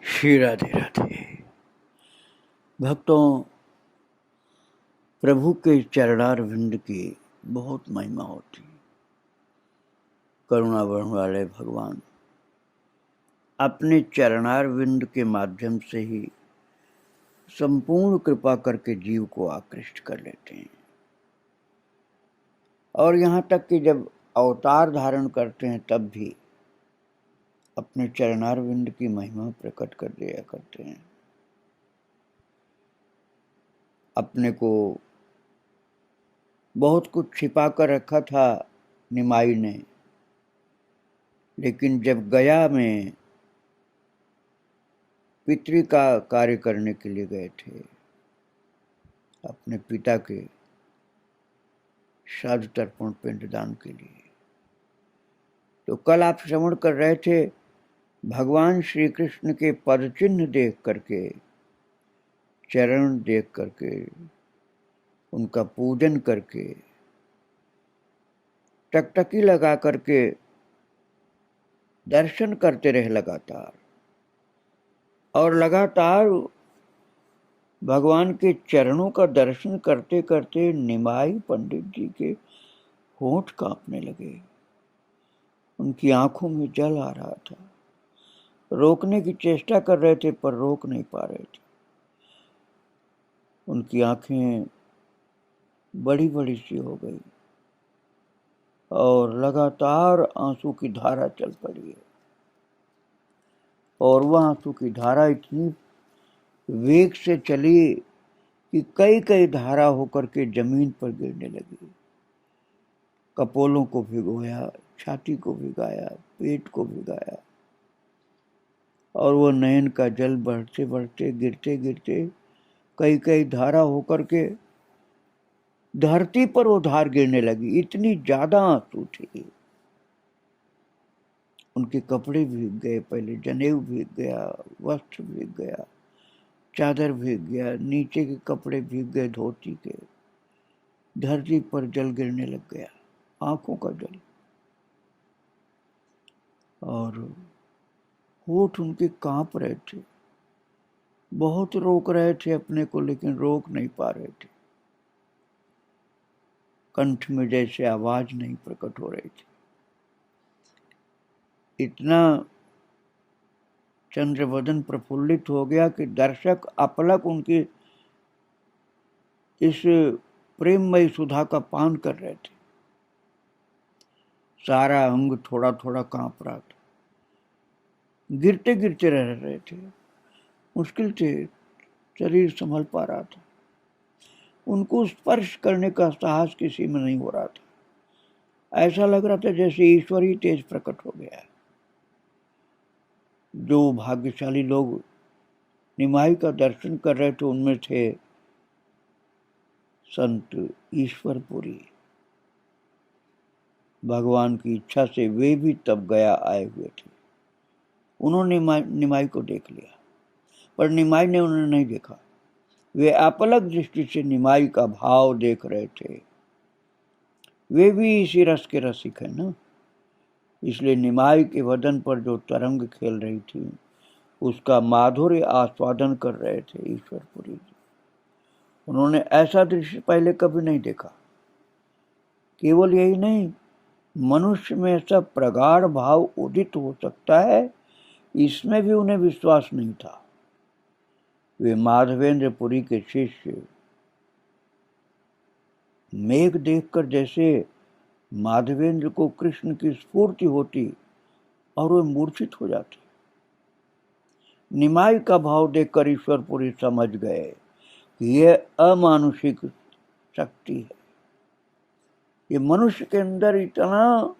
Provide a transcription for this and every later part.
श्री राधे राधे। भक्तों, प्रभु के चरणारविंद की बहुत महिमा होती। करुणा वर्ण वाले भगवान अपने चरणारविंद के माध्यम से ही संपूर्ण कृपा करके जीव को आकृष्ट कर लेते हैं। और यहाँ तक कि जब अवतार धारण करते हैं तब भी अपने चरणारविंद की महिमा प्रकट कर दिया करते हैं। अपने को बहुत कुछ छिपा कर रखा था निमाई ने, लेकिन जब गया में पितृ का कार्य करने के लिए गए थे, अपने पिता के श्राद्ध तर्पण पिंडदान के लिए, तो कल आप श्रवण कर रहे थे भगवान श्री कृष्ण के पद चिन्ह देख करके, चरण देख करके, उनका पूजन करके, टकटकी लगा करके दर्शन करते रहे लगातार। और लगातार भगवान के चरणों का दर्शन करते करते निमाई पंडित जी के होंठ कांपने लगे। उनकी आंखों में जल आ रहा था। रोकने की चेष्टा कर रहे थे पर रोक नहीं पा रहे थे। उनकी आंखें बड़ी बड़ी सी हो गई और लगातार आंसू की धारा चल पड़ी है। और वह आंसू की धारा इतनी वेग से चली कि कई कई धारा होकर के जमीन पर गिरने लगी। कपोलों को भिगोया, छाती को भिगाया, पेट को भिगाया, और वो नयन का जल बढ़ते बढ़ते गिरते गिरते कई कई धारा होकर के धरती पर वो धार गिरने लगी। इतनी ज्यादा आंसू थी। उनके कपड़े भीग गए, पहले जनेऊ भीग गया, वस्त्र भीग गया, चादर भीग गया, नीचे के कपड़े भीग गए धोती के। धरती पर जल गिरने लग गया, आंखों का जल। और होठ उनके कांप रहे थे, बहुत रोक रहे थे अपने को, लेकिन रोक नहीं पा रहे थे। कंठ में जैसे आवाज नहीं प्रकट हो रही थी। इतना चंद्रवदन प्रफुल्लित हो गया कि दर्शक अपलक उनकी इस प्रेममयी सुधा का पान कर रहे थे। सारा अंग थोड़ा थोड़ा कांप रहा था, गिरते गिरते रह रहे थे, मुश्किल से शरीर संभल पा रहा था। उनको स्पर्श करने का साहस किसी में नहीं हो रहा था। ऐसा लग रहा था जैसे ईश्वरी तेज प्रकट हो गया है। जो भाग्यशाली लोग निमाई का दर्शन कर रहे थे उनमें थे संत ईश्वरपुरी। भगवान की इच्छा से वे भी तब गया आए हुए थे। उन्होंने निमाई को देख लिया, पर निमाई ने उन्हें नहीं देखा। वे अपलक दृष्टि से निमाई का भाव देख रहे थे। वे भी इसी रस के रसिक है ना, इसलिए निमाई के वदन पर जो तरंग खेल रही थी उसका माधुर्य आस्वादन कर रहे थे ईश्वरपुरी जी। उन्होंने ऐसा दृश्य पहले कभी नहीं देखा। केवल यही नहीं, मनुष्य में ऐसा प्रगाढ़ भाव उदित हो सकता है, इसमें भी उन्हें विश्वास नहीं था। वे माधवेंद्रपुरी के शिष्य मेघ देखकर जैसे माधवेंद्र को कृष्ण की स्फूर्ति होती और वे मूर्छित हो जाते। निमाई का भाव देखकर ईश्वरपुरी समझ गए कि यह अमानुषिक शक्ति है। ये मनुष्य के अंदर इतना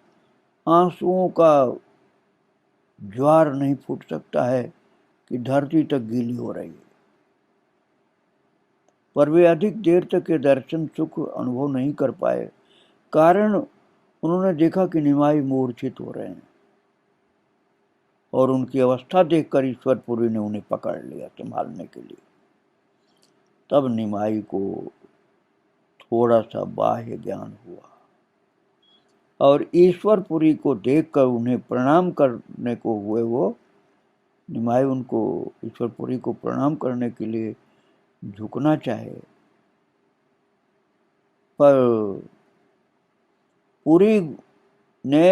आंसुओं का ज्वार नहीं फूट सकता है कि धरती तक गीली हो रही है। पर वे अधिक देर तक ये दर्शन सुख अनुभव नहीं कर पाए, कारण उन्होंने देखा कि निमाई मूर्छित हो रहे हैं। और उनकी अवस्था देखकर ईश्वरपुरी ने उन्हें पकड़ लिया संभालने के लिए। तब निमाई को थोड़ा सा बाह्य ज्ञान हुआ और ईश्वरपुरी को देखकर उन्हें प्रणाम करने को हुए वो निमाई उनको ईश्वरपुरी को प्रणाम करने के लिए झुकना चाहे, पर पुरी ने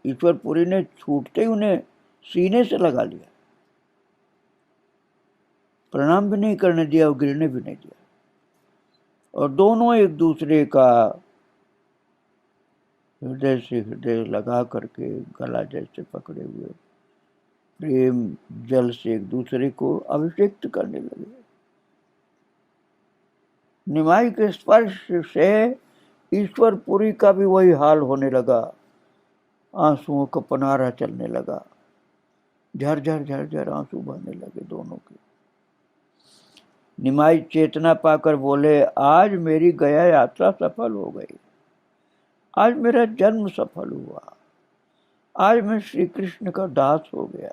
ईश्वरपुरी ने छूटते ही उन्हें सीने से लगा लिया, प्रणाम भी नहीं करने दिया और गिरने भी नहीं दिया, और दोनों एक दूसरे का हृदय से हृदय लगा करके गला जैसे पकड़े हुए प्रेम जल से एक दूसरे को अभिषेक करने लगे। निमाई के स्पर्श से ईश्वरपुरी का भी वही हाल होने लगा, आंसुओं का पनारा चलने लगा, झरझर झरझर आंसू बहने लगे दोनों के। निमाई चेतना पाकर बोले, आज मेरी गया यात्रा सफल हो गई, आज मेरा जन्म सफल हुआ, आज मैं श्री कृष्ण का दास हो गया,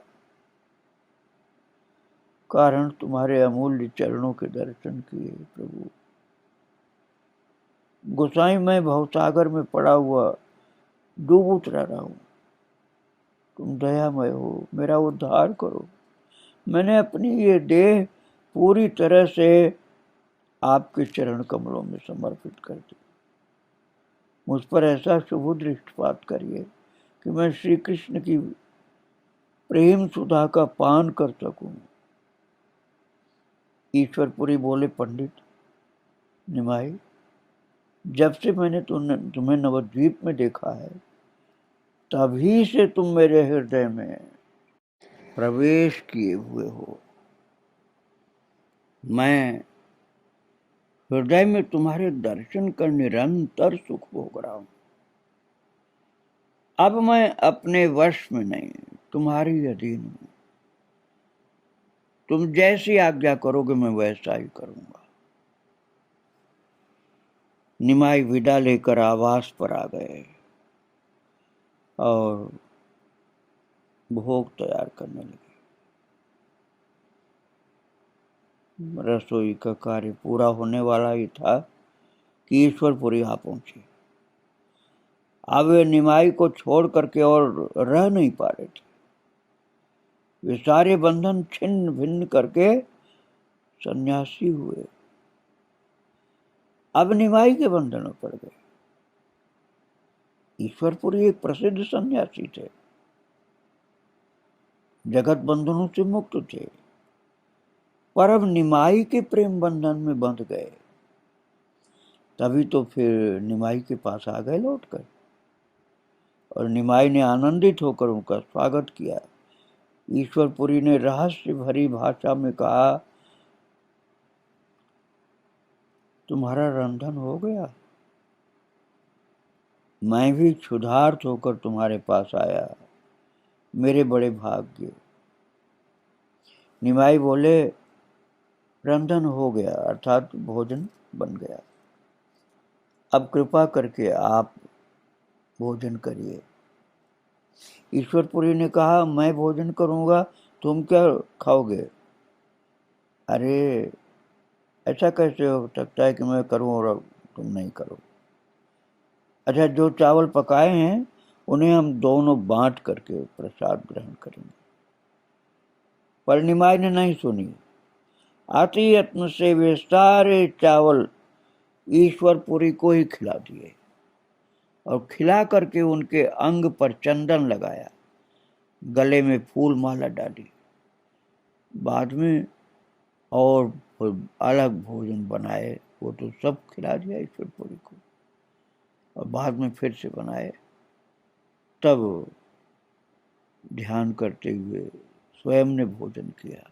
कारण तुम्हारे अमूल्य चरणों के दर्शन किए प्रभु। गोसाई मैं भवसागर में पड़ा हुआ डूब उतर रहा हूं, तुम दयामय हो, मेरा उद्धार करो। मैंने अपनी ये देह पूरी तरह से आपके चरण कमलों में समर्पित कर दी, मुझ पर ऐसा शुभ दृष्टिपात करिए कि मैं श्री कृष्ण की प्रेम सुधा का पान कर सकूं। ईश्वरपुरी बोले, पंडित निमाई, जब से मैंने तुम्हें नवद्वीप में देखा है, तभी से तुम मेरे हृदय में प्रवेश किए हुए हो। मैं हृदय में तुम्हारे दर्शन कर निरंतर सुख भोग रहा हूं। अब मैं अपने वश में नहीं, तुम्हारी अधीन हूं। तुम जैसी आज्ञा करोगे मैं वैसा ही करूंगा। निमाई विदा लेकर आवास पर आ गए और भोग तैयार करने लगे। रसोई का कार्य पूरा होने वाला ही था कि ईश्वरपुरी आ पहुंचे। अब वे निमाई को छोड़ करके और रह नहीं पा रहे थे। वे सारे बंधन छिन्न भिन्न करके सन्यासी हुए, अब निमाई के बंधन में पड़ गए। ईश्वरपुरी एक प्रसिद्ध सन्यासी थे, जगत बंधनों से मुक्त थे, पर अब निमाई के प्रेम बंधन में बंध गए। तभी तो फिर निमाई के पास आ गए लौटकर, और निमाई ने आनंदित होकर उनका स्वागत किया। ईश्वरपुरी ने रहस्य भरी भाषा में कहा, तुम्हारा रंधन हो गया, मैं भी क्षुधार्त होकर तुम्हारे पास आया, मेरे बड़े भाग्य। निमाई बोले, रंधन हो गया अर्थात भोजन बन गया, अब कृपा करके आप भोजन करिए। ईश्वरपुरी ने कहा, मैं भोजन करूंगा, तुम क्या खाओगे? अरे ऐसा कैसे हो सकता है कि मैं करूं और तुम नहीं करो? अच्छा, जो चावल पकाए हैं उन्हें हम दोनों बांट करके प्रसाद ग्रहण करेंगे। पर निमाई ने नहीं सुनी। अति यत्न से वे सारे चावल ईश्वरपुरी को ही खिला दिए और खिला करके उनके अंग पर चंदन लगाया, गले में फूल माला डाली। बाद में और अलग भोजन बनाए, वो तो सब खिला दिया ईश्वरपुरी को, और बाद में फिर से बनाए। तब ध्यान करते हुए स्वयं ने भोजन किया।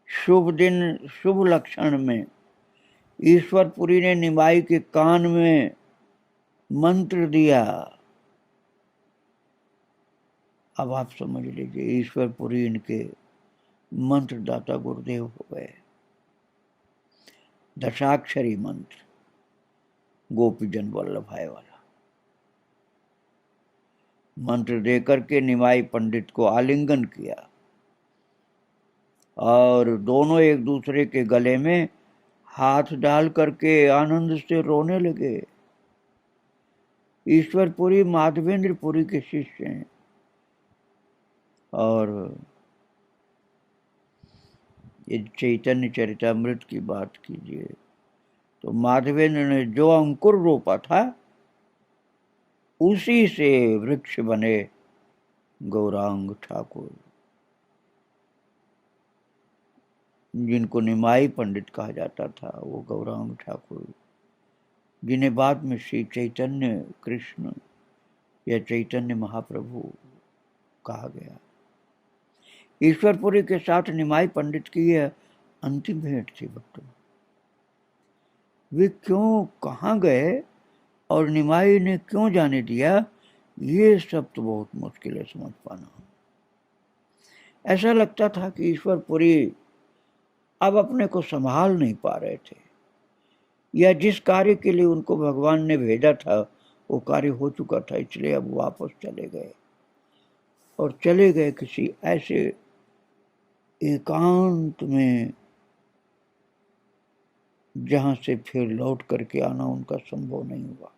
शुभ दिन शुभ लक्षण में ईश्वरपुरी ने निमाई के कान में मंत्र दिया। अब आप समझ लीजिए, ईश्वरपुरी इनके मंत्रदाता गुरुदेव हो गए। दशाक्षरी मंत्र, गोपीजन वल्लभाई वाला मंत्र देकर के निमाई पंडित को आलिंगन किया और दोनों एक दूसरे के गले में हाथ डाल करके आनंद से रोने लगे। ईश्वरपुरी माधवेंद्रपुरी के शिष्य हैं। और ये चैतन्य चरितामृत की बात कीजिए तो माधवेंद्र ने जो अंकुर रोपा था उसी से वृक्ष बने गौरांग ठाकुर, जिनको निमाई पंडित कहा जाता था, वो गौरांग ठाकुर, जिन्हें बाद में श्री चैतन्य कृष्ण या चैतन्य महाप्रभु कहा गया। ईश्वरपुरी के साथ निमाई पंडित की यह अंतिम भेंट थी भक्तों। वे क्यों कहाँ गए और निमाई ने क्यों जाने दिया, ये सब तो बहुत मुश्किल है समझ पाना। ऐसा लगता था कि ईश्वरपुरी अब अपने को संभाल नहीं पा रहे थे, या जिस कार्य के लिए उनको भगवान ने भेजा था वो कार्य हो चुका था, इसलिए अब वापस चले गए। और चले गए किसी ऐसे एकांत में जहां से फिर लौट करके आना उनका संभव नहीं हुआ।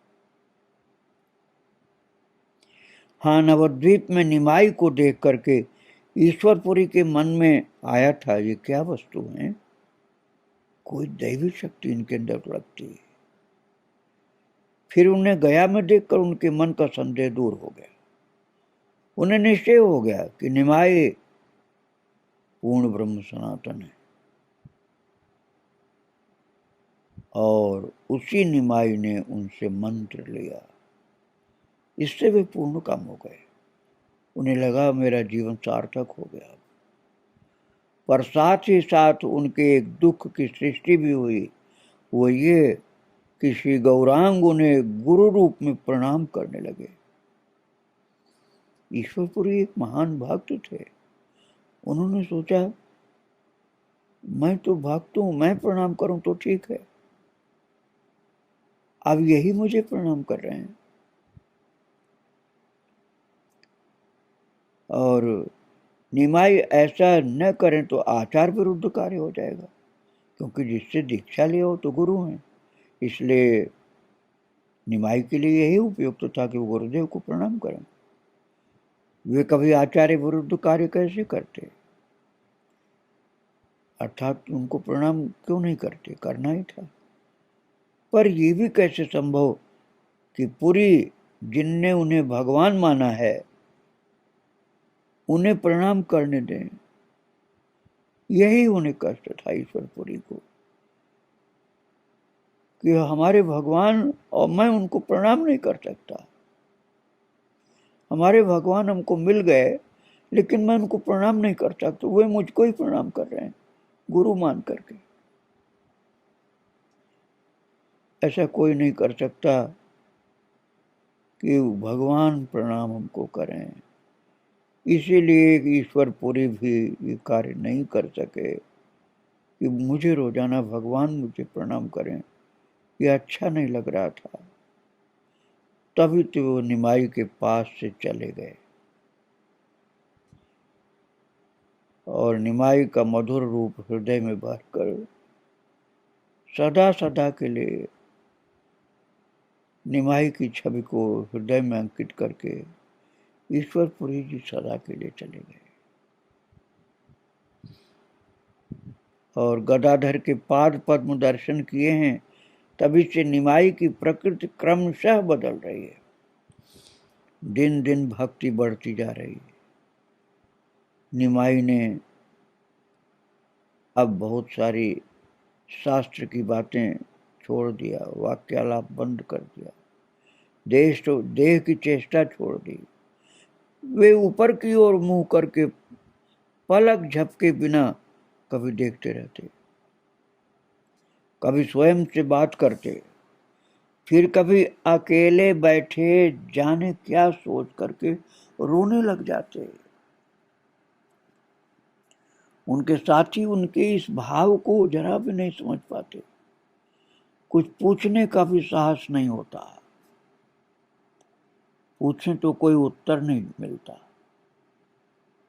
हाँ, नवद्वीप में निमाई को देख करके ईश्वरपुरी के मन में आया था, ये क्या वस्तु है, कोई दैवी शक्ति इनके अंदर लगती है। फिर उन्हें गया में देखकर उनके मन का संदेह दूर हो गया। उन्हें निश्चय हो गया कि निमाई पूर्ण ब्रह्म सनातन है, और उसी निमाई ने उनसे मंत्र लिया। इससे वे पूर्ण काम हो गए। उन्हें लगा मेरा जीवन सार्थक हो गया। पर साथ ही साथ उनके एक दुख की सृष्टि भी हुई, वो ये कि श्री गौरांग उन्हें गुरु रूप में प्रणाम करने लगे। ईश्वरपुरी एक महान भक्त थे। उन्होंने सोचा मैं तो भक्त हूं, मैं प्रणाम करूं तो ठीक है, अब यही मुझे प्रणाम कर रहे हैं। और निमाई ऐसा न करें तो आचार विरुद्ध कार्य हो जाएगा, क्योंकि जिससे दीक्षा लिया हो तो गुरु हैं। इसलिए निमाई के लिए यही उपयुक्त था कि वो गुरुदेव को प्रणाम करें। वे कभी आचार्य विरुद्ध कार्य कैसे करते, अर्थात उनको प्रणाम क्यों नहीं करते, करना ही था। पर ये भी कैसे संभव कि पूरी जिनने उन्हें भगवान माना है उन्हें प्रणाम करने दें। यही उन्हें कष्ट था ईश्वरपुरी को कि हमारे भगवान और मैं उनको प्रणाम नहीं कर सकता। हमारे भगवान हमको मिल गए लेकिन मैं उनको प्रणाम नहीं कर सकता, वे मुझको ही प्रणाम कर रहे हैं गुरु मान करके। ऐसा कोई नहीं कर सकता कि भगवान प्रणाम हमको करें। इसीलिए ईश्वरपुरी भी ये कार्य नहीं कर सके कि मुझे रोजाना भगवान मुझे प्रणाम करें, ये अच्छा नहीं लग रहा था। तभी तो वो निमाई के पास से चले गए और निमाई का मधुर रूप हृदय में भरकर सदा सदा के लिए निमाई की छवि को हृदय में अंकित करके ईश्वरपुरी जी सदा के लिए चले गए। और गदाधर के पाद पद्म दर्शन किए हैं, तभी से निमाई की प्रकृति क्रमशः बदल रही है। दिन दिन भक्ति बढ़ती जा रही है। निमाई ने अब बहुत सारी शास्त्र की बातें छोड़ दिया, वाक्यालाप बंद कर दिया, देह की चेष्टा छोड़ दी। वे ऊपर की ओर मुंह करके पलक झपके बिना कभी देखते रहते, कभी स्वयं से बात करते, फिर कभी अकेले बैठे जाने क्या सोच करके रोने लग जाते। उनके साथी उनके इस भाव को जरा भी नहीं समझ पाते। कुछ पूछने का भी साहस नहीं होता, पूछें तो कोई उत्तर नहीं मिलता।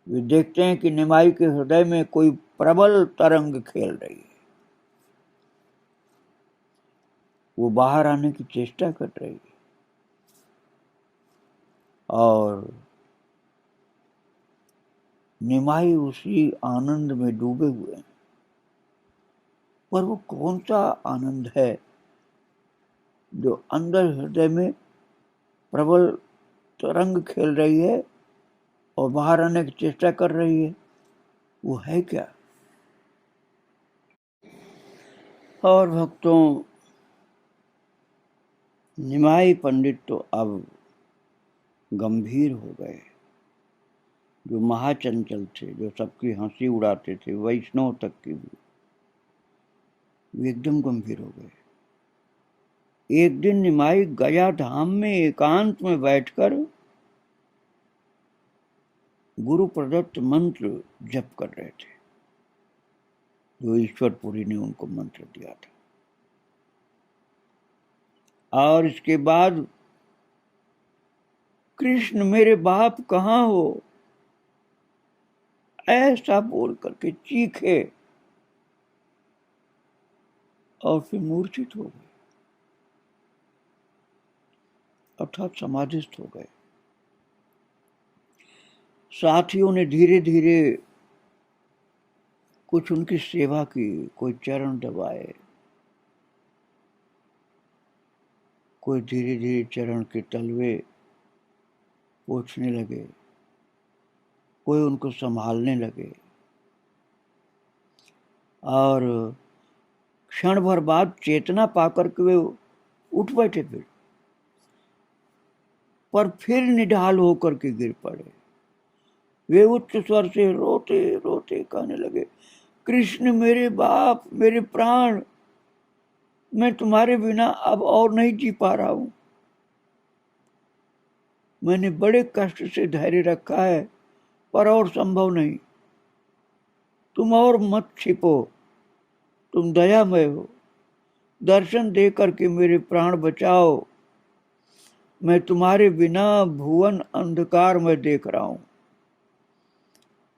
वे देखते हैं कि निमाई के हृदय में कोई प्रबल तरंग खेल रही है, वो बाहर आने की चेष्टा कर रही है। और निमाई उसी आनंद में डूबे हुए हैं। पर वो कौन सा आनंद है जो अंदर हृदय में प्रबल तरंग खेल रही है और बाहर आने की चेष्टा कर रही है? वो है क्या? और भक्तों, निमाई पंडित तो अब गंभीर हो गए। जो महाचंचल थे, जो सबकी हंसी उड़ाते थे, वैष्णव तक की भी, वे एकदम गंभीर हो गए। एक दिन निमाई गया धाम में एकांत में बैठकर गुरु प्रदत्त मंत्र जप कर रहे थे, जो ईश्वरपुरी ने उनको मंत्र दिया था। और इसके बाद कृष्ण मेरे बाप कहाँ हो, ऐसा बोल करके चीखे और फिर मूर्छित हो गए, अर्थात समाधिस्थ हो गए। साथियों ने धीरे धीरे कुछ उनकी सेवा की, कोई चरण दबाए, कोई धीरे धीरे चरण के तलवे पोंछने लगे, कोई उनको संभालने लगे। और क्षण भर बाद चेतना पाकर के वे उठ बैठे, पर फिर निढाल होकर के गिर पड़े। वे उच्च स्वर से रोते रोते कहने लगे, कृष्ण मेरे बाप, मेरे प्राण, मैं तुम्हारे बिना अब और नहीं जी पा रहा हूं। मैंने बड़े कष्ट से धैर्य रखा है, पर और संभव नहीं। तुम और मत छिपो, तुम दयामय हो, दर्शन दे करके मेरे प्राण बचाओ। मैं तुम्हारे बिना भुवन अंधकार में देख रहा हूं।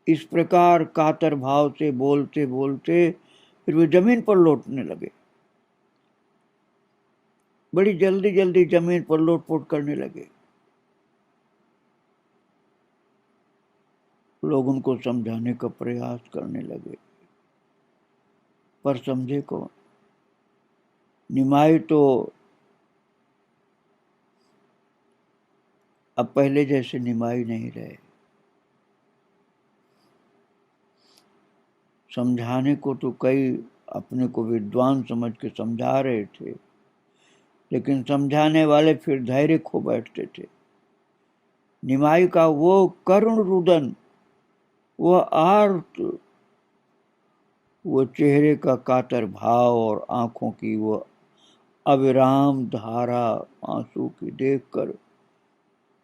इस प्रकार कातर भाव से बोलते बोलते फिर वे जमीन पर लौटने लगे। बड़ी जल्दी जल्दी जमीन पर लोटपोट करने लगे। लोग उनको समझाने का प्रयास करने लगे, पर समझे कौन? निमाई तो अब पहले जैसे निमाई नहीं रहे। समझाने को तो कई अपने को विद्वान समझ के समझा रहे थे, लेकिन समझाने वाले फिर धैर्य खो बैठते थे। निमाई का वो करुण रुदन, वो आर्त, वो चेहरे का कातर भाव और आंखों की वो अविराम धारा आंसू की देखकर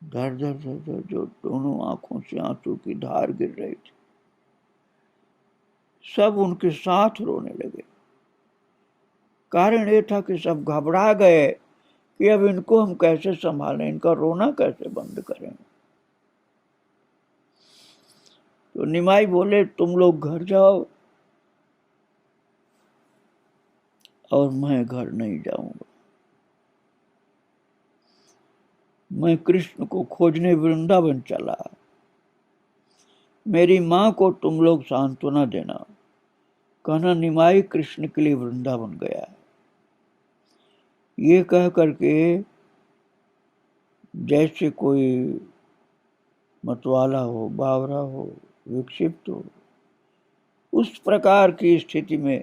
धर धर धर धर जो दोनों आंखों से आंसू की धार गिर रही थी, सब उनके साथ रोने लगे। कारण ये था कि सब घबरा गए कि अब इनको हम कैसे संभालें, इनका रोना कैसे बंद करें। तो निमाई बोले, तुम लोग घर जाओ और मैं घर नहीं जाऊंगा। मैं कृष्ण को खोजने वृंदावन चला। मेरी मां को तुम लोग सांत्वना देना। कहना, निमाई कृष्ण के लिए वृंदावन गया। ये कह करके जैसे कोई मतवाला हो, बावरा हो, विक्षिप्त हो, उस प्रकार की स्थिति में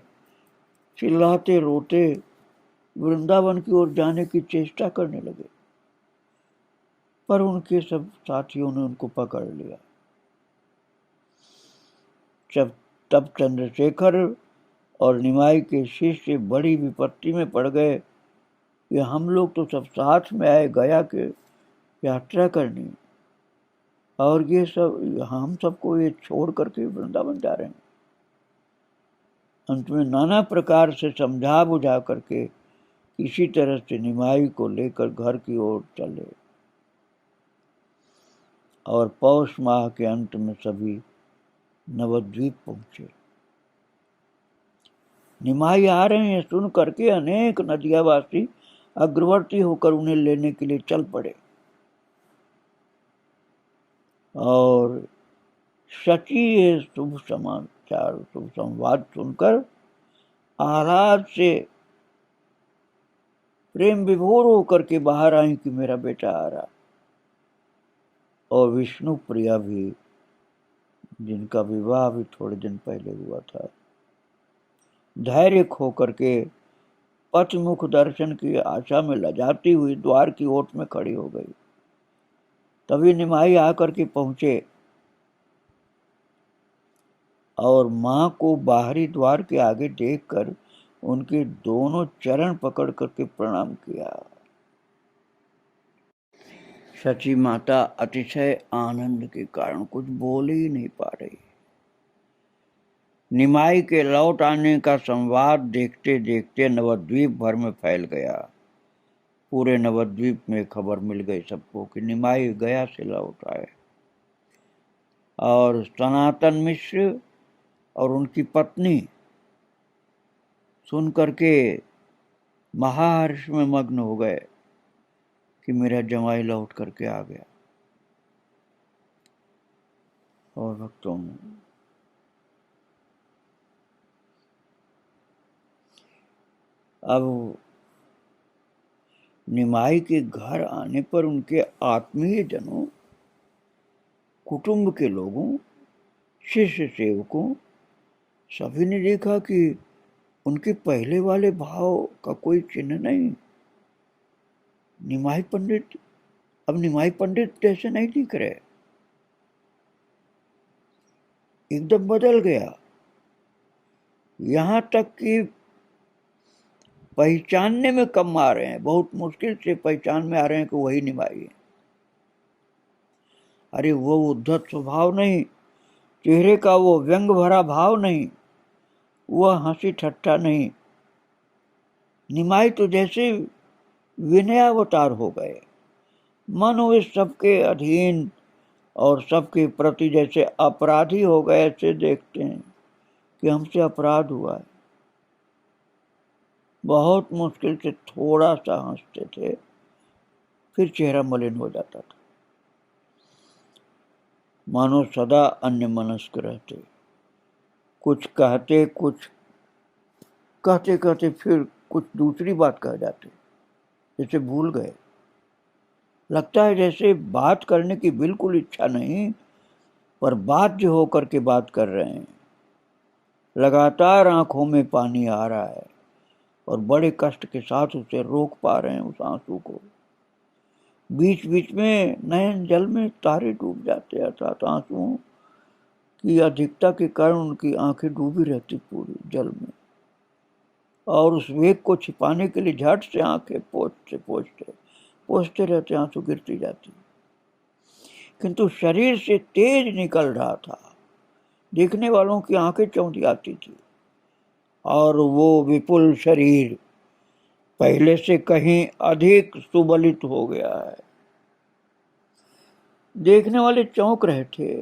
चिल्लाते रोते वृंदावन की ओर जाने की चेष्टा करने लगे। पर उनके सब साथियों ने उनको पकड़ लिया। तब चंद्रशेखर और निमाई के शिष्य बड़ी विपत्ति में पड़ गए कि हम लोग तो सब साथ में आए गया के यात्रा करनी, और ये सब हम सबको ये छोड़ करके वृंदावन जा रहे हैं। अंत में नाना प्रकार से समझा बुझा करके इसी तरह से निमाई को लेकर घर की ओर चले, और पौष माह के अंत में सभी नवद्वीप पहुंचे। निमाई आ रहे हैं सुन करके अनेक नदियावासी अग्रवर्ती होकर उन्हें लेने के लिए चल पड़े, और शची ये शुभ समाचार, शुभ संवाद सुनकर आह्लाद से प्रेम विभोर होकर के बाहर आई कि मेरा बेटा आ रहा। और विष्णु प्रिया भी, जिनका विवाह भी थोड़े दिन पहले हुआ था, धैर्य खो करके पथमुख दर्शन की आशा में लजाती हुई द्वार की ओट में खड़ी हो गई। तभी निमाई आकर के पहुंचे और मां को बाहरी द्वार के आगे देखकर उनके दोनों चरण पकड़ करके प्रणाम किया। शची माता अतिशय आनंद के कारण कुछ बोल ही नहीं पा रही। निमाई के लौट आने का संवाद देखते देखते नवद्वीप भर में फैल गया। पूरे नवद्वीप में खबर मिल गई सबको कि निमाई गया से लौट आए। और सनातन मिश्र और उनकी पत्नी सुन करके महाहर्ष में मग्न हो गए कि मेरा जमाई लौट करके आ गया। और भक्तों, अब निमाई के घर आने पर उनके आत्मीय जनों, कुटुंब के लोगों, शिष्य सेवकों, सभी ने देखा कि उनके पहले वाले भाव का कोई चिन्ह नहीं। निमाई पंडित अब निमाई पंडित जैसे नहीं दिख रहे, एकदम बदल गया। यहां तक कि पहचानने में कम आ रहे हैं, बहुत मुश्किल से पहचान में आ रहे हैं कि वही निमाई है। अरे वो उद्धत स्वभाव नहीं, चेहरे का वो व्यंग भरा भाव नहीं, वह हंसी ठट्ठा नहीं। निमाई तो जैसे विनयावतार हो गए, मन वे सबके अधीन और सबके प्रति जैसे अपराधी हो गए। ऐसे देखते हैं कि हमसे अपराध हुआ है। बहुत मुश्किल से थोड़ा सा हंसते थे, फिर चेहरा मलिन हो जाता था, मानो सदा अन्य मनस्क रहते। कुछ कहते कहते फिर कुछ दूसरी बात कह जाते, जैसे भूल गए। लगता है जैसे बात करने की बिल्कुल इच्छा नहीं, पर बाध्य होकर के बात कर रहे हैं। लगातार आंखों में पानी आ रहा है और बड़े कष्ट के साथ उसे रोक पा रहे हैं, उस आंसू को। बीच बीच में नयन जल में तारे डूब जाते, अर्थात आंसुओं की अधिकता के कारण उनकी आंखें डूबी रहती पूरी जल में। और उस वेग को छिपाने के लिए झट से आंखें पोंछते रहते, आंसू गिरती जाती। किंतु शरीर से तेज निकल रहा था, देखने वालों की आंखें चौंधी आती थी। और वो विपुल शरीर पहले से कहीं अधिक सुबलित हो गया है। देखने वाले चौंक रहे थे।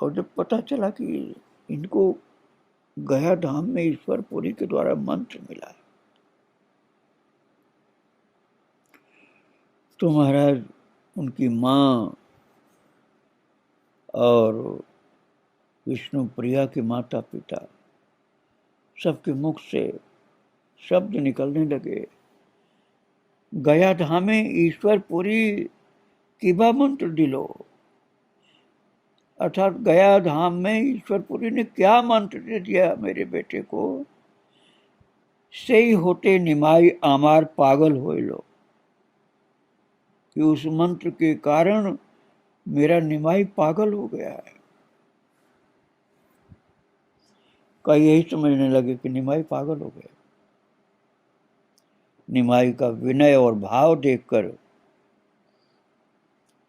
और जब पता चला कि इनको गया धाम में ईश्वरपुरी के द्वारा मंत्र मिला है, तो महाराज उनकी माँ और विष्णु प्रिया के माता पिता सबके मुख से शब्द निकलने लगे, गया धामे ईश्वरपुरी किबा मंत्र दिलो। अर्थात गया धाम में ईश्वरपुरी ने क्या मंत्र दे दिया मेरे बेटे को, से ही होते निमाई आमार पागल होए लो, कि उस मंत्र के कारण मेरा निमाई पागल हो गया है। कई यही समझने लगे कि निमाई पागल हो गया। निमाई का विनय और भाव देखकर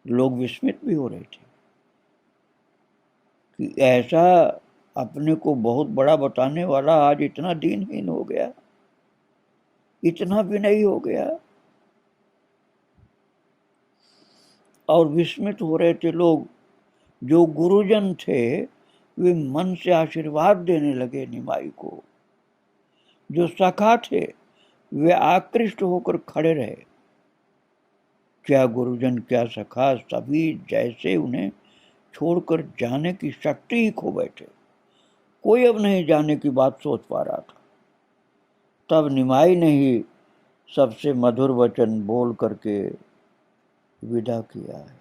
लोग विस्मित भी हो रहे थे कि ऐसा अपने को बहुत बड़ा बताने वाला आज इतना दीनहीन हो गया, इतना विनयी हो गया। और विस्मित हो रहे थे लोग। जो गुरुजन थे वे मन से आशीर्वाद देने लगे निमाई को। जो सखा थे वे आकृष्ट होकर खड़े रहे। क्या गुरुजन क्या सखा, सभी जैसे उन्हें छोड़कर जाने की शक्ति ही खो बैठे। कोई अब नहीं जाने की बात सोच पा रहा था। तब निमाई ने ही सबसे मधुर वचन बोल करके विदा किया है।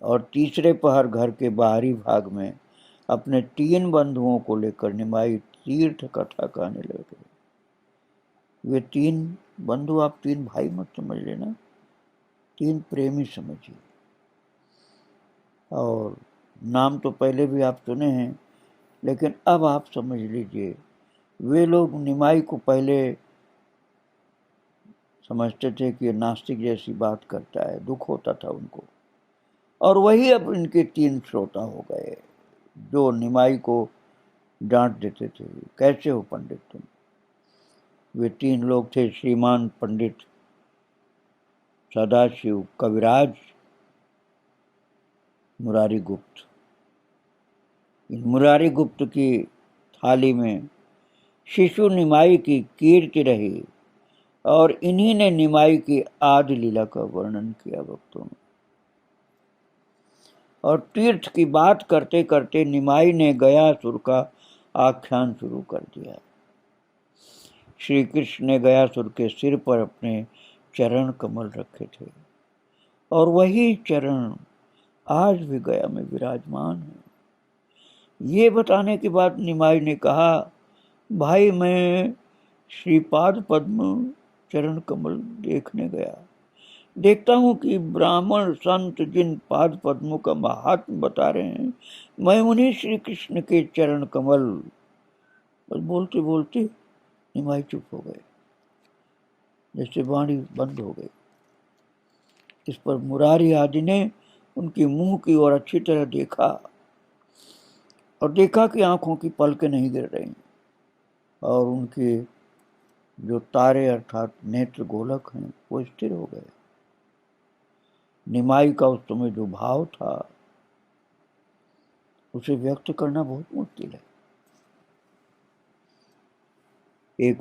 और तीसरे पहर घर के बाहरी भाग में अपने 3 बंधुओं को लेकर निमाई तीर्थ कथा कहने लगे। वे 3 बंधु आप 3 भाई मत समझ लेना, 3 प्रेमी समझिए। और नाम तो पहले भी आप सुने हैं, लेकिन अब आप समझ लीजिए। वे लोग निमाई को पहले समझते थे कि नास्तिक जैसी बात करता है, दुख होता था उनको, और वही अब इनके 3 श्रोता हो गए जो निमाई को डांट देते थे, कैसे हो पंडित तुम। वे 3 लोग थे, श्रीमान पंडित सदाशिव कविराज मुरारी गुप्त। इन मुरारी गुप्त की थाली में शिशु निमाई की कीर्ति रही, और इन्हीं ने निमाई की आदि लीला का वर्णन किया भक्तों में। और तीर्थ की बात करते करते निमाई ने गयासुर का आख्यान शुरू कर दिया। श्री कृष्ण ने गयासुर के सिर पर अपने चरण कमल रखे थे, और वही चरण आज भी गया में विराजमान है। ये बताने के बाद निमाई ने कहा, भाई मैं श्रीपाद पद्म चरण कमल देखने गया, देखता हूं कि ब्राह्मण संत जिन पाद पद्मों का महात्म बता रहे हैं, मैं उन्हीं श्री कृष्ण के चरण कमल। बस बोलते बोलते निमाई चुप हो गए, जैसे वाणी बंद हो गई। इस पर मुरारी आदि ने उनके मुंह की ओर अच्छी तरह देखा, और देखा कि आंखों की पलकें नहीं गिर रही, और उनके जो तारे अर्थात नेत्र गोलक हैं वो स्थिर हो गए। निमाई का उस समय जो भाव था उसे व्यक्त करना बहुत मुश्किल है। एक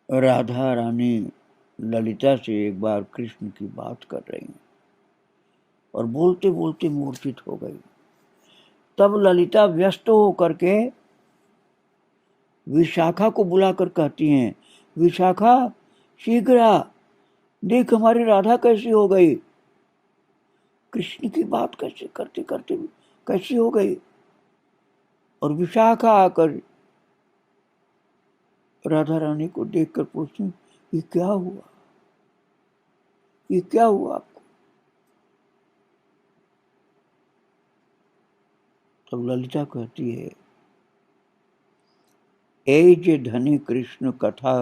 राधा रानी ललिता से एक बार कृष्ण की बात कर रही हैं, और बोलते बोलते मूर्छित हो गई। तब ललिता व्यस्त होकर के विशाखा को बुलाकर कहती हैं, विशाखा शीघ्र आ, देख हमारी राधा कैसी हो गई। कृष्ण की बात कैसे करते करते कैसी हो गई। और विशाखा आकर राधा रानी को देखकर पूछती, ये क्या हुआ, ये क्या हुआ आपको। तब ललिता कहती है, ए जे धनी कृष्ण कथा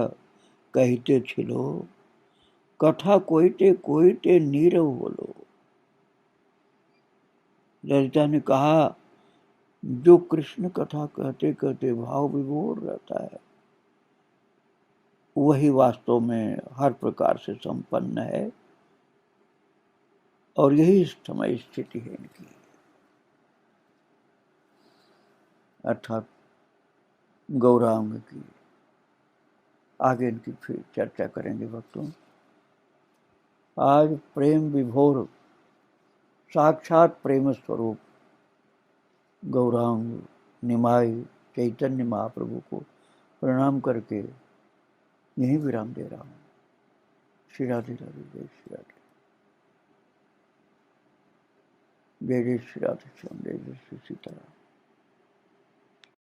कहते छिलो, कथा कोईते कोईते नीरव बोलो। ललिता ने कहा, जो कृष्ण कथा कहते कहते भाव विभोर रहता है, वही वास्तव में हर प्रकार से संपन्न है, और यही समय स्थिति है इनकी। अर्थात गौरांग की आगे इनकी फिर चर्चा करेंगे भक्तों। आज प्रेम विभोर साक्षात प्रेम स्वरूप गौरांग निमाई चैतन्य महाप्रभु को प्रणाम करके यही विराम दे रहा हूँ। श्री राधे राधे, जय श्री राधे, जय जय श्री राधे श्याम, जय जय श्री सीताराम।